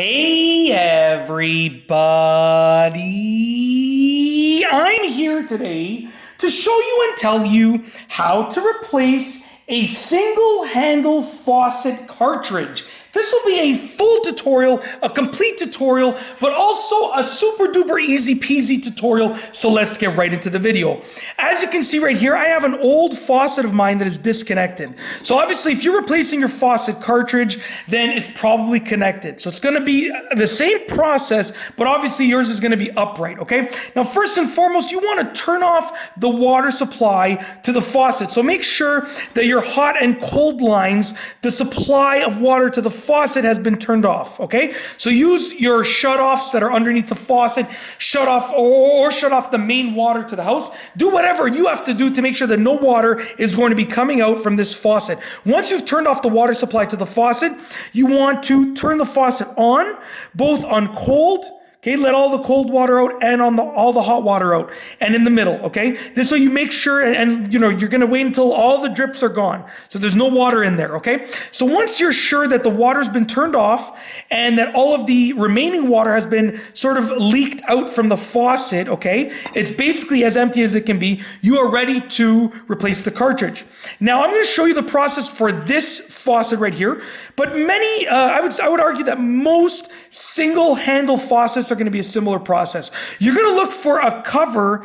Hey everybody, I'm here today to show you and tell you how to replace a single handle faucet cartridge. This will be a full tutorial, a complete tutorial, but also a super duper easy peasy tutorial. So let's get right into the video. As you can see right here, I have an old faucet of mine that is disconnected. So obviously if you're replacing your faucet cartridge, then it's probably connected. So it's gonna be the same process, but obviously yours is gonna be upright, okay? Now first and foremost, you wanna turn off the water supply to the faucet. So make sure that your hot and cold lines, the supply of water to the faucet has been turned off, okay? So use your shut-offs that are underneath the faucet, shut off or shut off the main water to the house. Do whatever you have to do to make sure that no water is going to be coming out from this faucet. Once you've turned off the water supply to the faucet, you want to turn the faucet on, both on cold. Okay, let all the cold water out and on all the hot water out, and in the middle, okay? This way you make sure, and you know, you're gonna wait until all the drips are gone. So there's no water in there, okay? So once you're sure that the water's been turned off and that all of the remaining water has been sort of leaked out from the faucet, okay? It's basically as empty as it can be. You are ready to replace the cartridge. Now I'm gonna show you the process for this faucet right here, but many, I would argue that most single handle faucets are going to be a similar process. You're going to look for a cover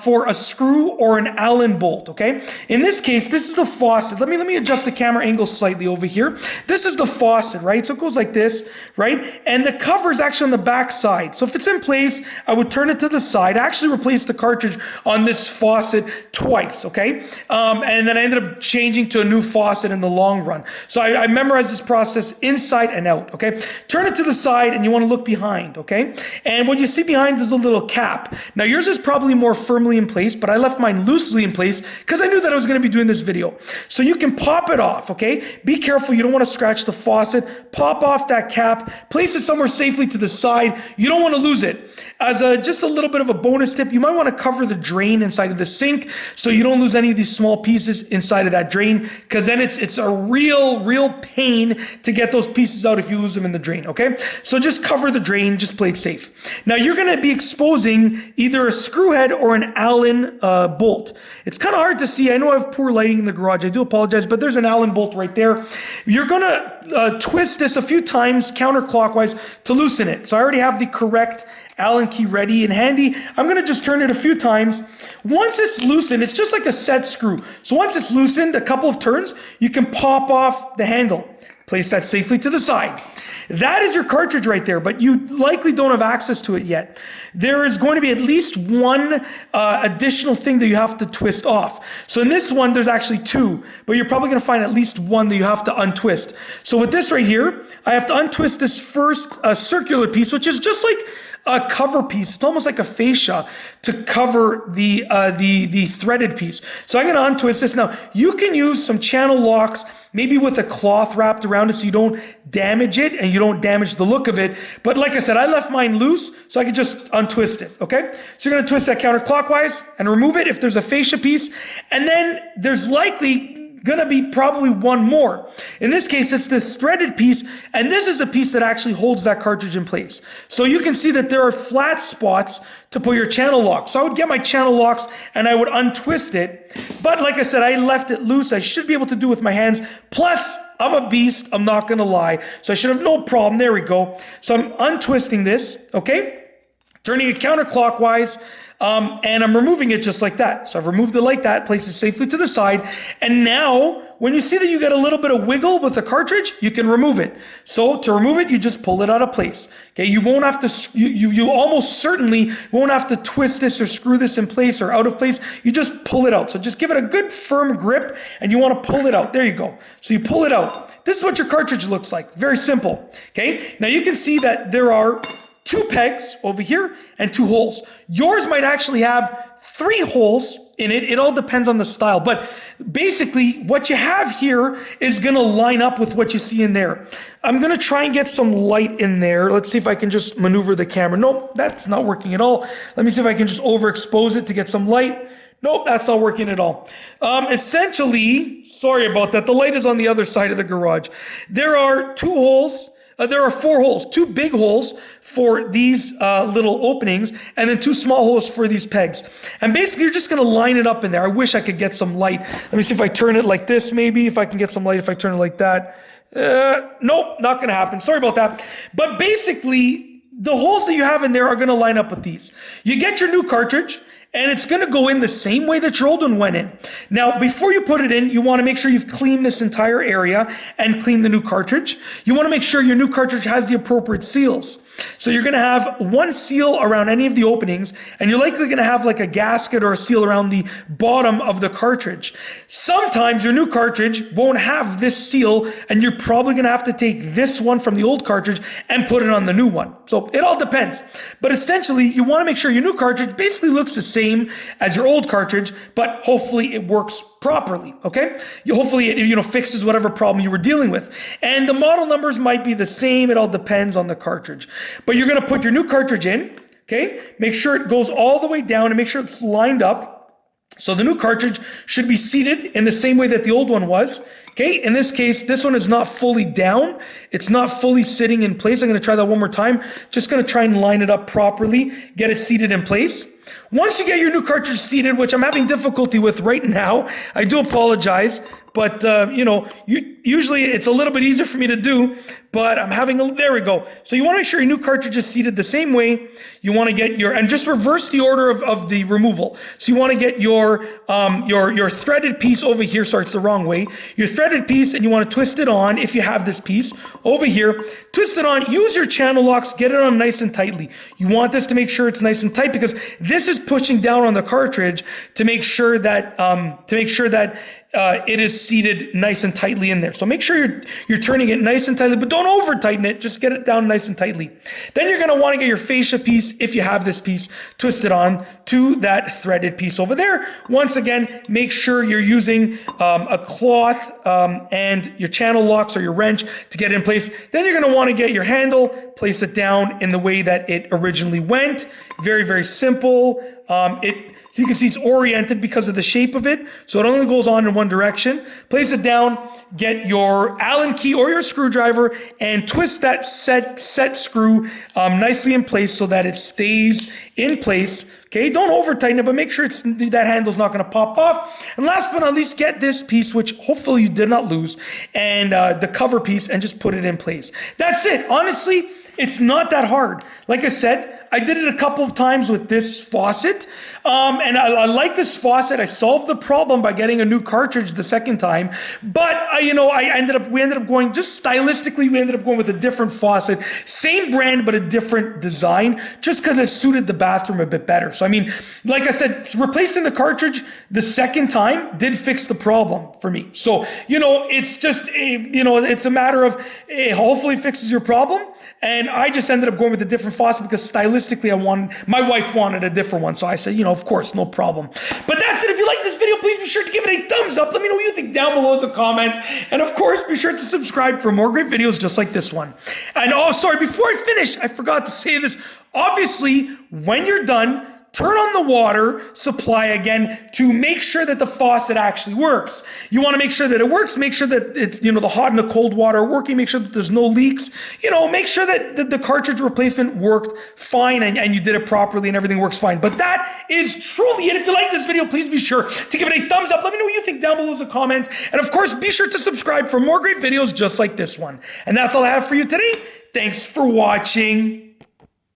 for a screw or an Allen bolt, okay? In this case, this is the faucet. Let me adjust the camera angle slightly over here. This is the faucet, right? So it goes like this, right? And the cover is actually on the back side. So if it's in place, I would turn it to the side. I actually replaced the cartridge on this faucet twice, okay? And then I ended up changing to a new faucet in the long run. So I memorized this process inside and out, okay? Turn it to the side and you want to look behind, okay? And what you see behind is a little cap. Now yours is probably more firmly in place, but I left mine loosely in place because I knew that I was going to be doing this video. So you can pop it off, okay? Be careful, you don't want to scratch the faucet. Pop off that cap, place it somewhere safely to the side. You don't want to lose it. As just a little bit of a bonus tip, you might want to cover the drain inside of the sink so you don't lose any of these small pieces inside of that drain, because then it's a real pain to get those pieces out if you lose them in the drain, okay? So just cover the drain, just play it safe. Now you're going to be exposing either a screw head or an Allen bolt. It's kind of hard to see. I know I have poor lighting in the garage. I do apologize, but there's an Allen bolt right there. You're going to twist this a few times counterclockwise to loosen it. So I already have the correct Allen key ready and handy. I'm going to just turn it a few times. Once it's loosened, it's just like a set screw. So once it's loosened a couple of turns, you can pop off the handle. Place that safely to the side. That is your cartridge right there, but you likely don't have access to it yet. There is going to be at least one additional thing that you have to twist off. So in this one, there's actually two, but you're probably going to find at least one that you have to untwist. So with this right here, I have to untwist this first circular piece, which is just like a cover piece. It's almost like a fascia to cover the threaded piece. So I'm going to untwist this. Now, you can use some channel locks, maybe with a cloth wrapped around it so you don't damage it and you don't damage the look of it. But like I said, I left mine loose so I could just untwist it, okay? So you're going to twist that counterclockwise and remove it if there's a fascia piece. And then there's likely gonna be probably one more. In this case, it's this threaded piece, and this is a piece that actually holds that cartridge in place. So you can see that there are flat spots to put your channel lock. So I would get my channel locks and I would untwist it. But like I said, I left it loose. I should be able to do it with my hands. Plus, I'm a beast, I'm not gonna lie. So I should have no problem. There we go. So I'm untwisting this, okay? Turning it counterclockwise, and I'm removing it just like that. So I've removed it like that, placed it safely to the side. And now, when you see that you get a little bit of wiggle with the cartridge, you can remove it. So to remove it, you just pull it out of place. Okay, you won't have to, you almost certainly won't have to twist this or screw this in place or out of place. You just pull it out. So just give it a good firm grip and you want to pull it out. There you go. So you pull it out. This is what your cartridge looks like. Very simple. Okay, now you can see that there are two pegs over here and two holes. Yours might actually have 3 holes in it. It all depends on the style. But basically, what you have here is going to line up with what you see in there. I'm going to try and get some light in there. Let's see if I can just maneuver the camera. Nope, that's not working at all. Let me see if I can just overexpose it to get some light. Nope, that's not working at all. Essentially, sorry about that. The light is on the other side of the garage. There are 2 holes There are 4 holes, 2 big holes for these little openings, and then 2 small holes for these pegs. And basically, you're just going to line it up in there. I wish I could get some light. Let me see if I turn it like this, maybe, if I can get some light, if I turn it like that. Nope, not going to happen. Sorry about that. But basically, the holes that you have in there are going to line up with these. You get your new cartridge, and it's going to go in the same way that your old one went in. Now, before you put it in, you want to make sure you've cleaned this entire area and cleaned the new cartridge. You want to make sure your new cartridge has the appropriate seals. So you're going to have 1 seal around any of the openings, and you're likely going to have like a gasket or a seal around the bottom of the cartridge. Sometimes your new cartridge won't have this seal, and you're probably going to have to take this one from the old cartridge and put it on the new one. So it all depends. But essentially, you want to make sure your new cartridge basically looks the same as your old cartridge, but hopefully it works properly, okay? Hopefully it fixes whatever problem you were dealing with. And the model numbers might be the same. It all depends on the cartridge. But you're going to put your new cartridge in, okay? Make sure it goes all the way down and make sure it's lined up. So the new cartridge should be seated in the same way that the old one was. Okay, in this case, this one is not fully down. It's not fully sitting in place. I'm going to try that one more time. Just going to try and line it up properly, get it seated in place. Once you get your new cartridge seated, which I'm having difficulty with right now, I do apologize, but usually it's a little bit easier for me to do, but I'm having there we go. So you want to make sure your new cartridge is seated the same way. You want to get and just reverse the order of the removal. So you want to get your threaded piece over here. Sorry, it's the wrong way. Your threaded piece, and you want to twist it on if you have this piece over here. Twist it on, use your channel locks, get it on nice and tightly. You want this to make sure it's nice and tight because this is pushing down on the cartridge to make sure that it is seated nice and tightly in there. So make sure you're turning it nice and tightly, but don't over tighten it. Just get it down nice and tightly. Then you're going to want to get your fascia piece, if you have this piece, twist it on to that threaded piece over there. Once again, make sure you're using a cloth and your channel locks or your wrench to get it in place. Then you're going to want to get your handle, place it down in the way that it originally went. Very, very simple. So you can see it's oriented because of the shape of it. So it only goes on in one direction. Place it down, get your Allen key or your screwdriver and twist that set screw nicely in place so that it stays in place. Okay, don't over tighten it, but make sure that handle's not going to pop off. And last but not least, get this piece, which hopefully you did not lose, and the cover piece, and just put it in place. That's it. Honestly, it's not that hard. Like I said, I did it a couple of times with this faucet, and I like this faucet. I solved the problem by getting a new cartridge the second time, but we ended up going just stylistically. We ended up going with a different faucet, same brand but a different design, just because it suited the bathroom a bit better. So I mean, like I said, replacing the cartridge the second time did fix the problem for me. So it's just it's a matter of hopefully it fixes your problem. And I just ended up going with a different faucet because stylistically my wife wanted a different one. So I said, of course, no problem. But that's it. If you like this video, please be sure to give it a thumbs up. Let me know what you think down below as a comment. And of course, be sure to subscribe for more great videos just like this one. And before I finish, I forgot to say this. Obviously, when you're done, turn on the water supply again to make sure that the faucet actually works. You want to make sure that it works. Make sure that it's, the hot and the cold water are working. Make sure that there's no leaks. Make sure that the cartridge replacement worked fine and you did it properly and everything works fine. But that is truly it. If you like this video, please be sure to give it a thumbs up. Let me know what you think down below as a comment. And of course, be sure to subscribe for more great videos just like this one. And that's all I have for you today. Thanks for watching.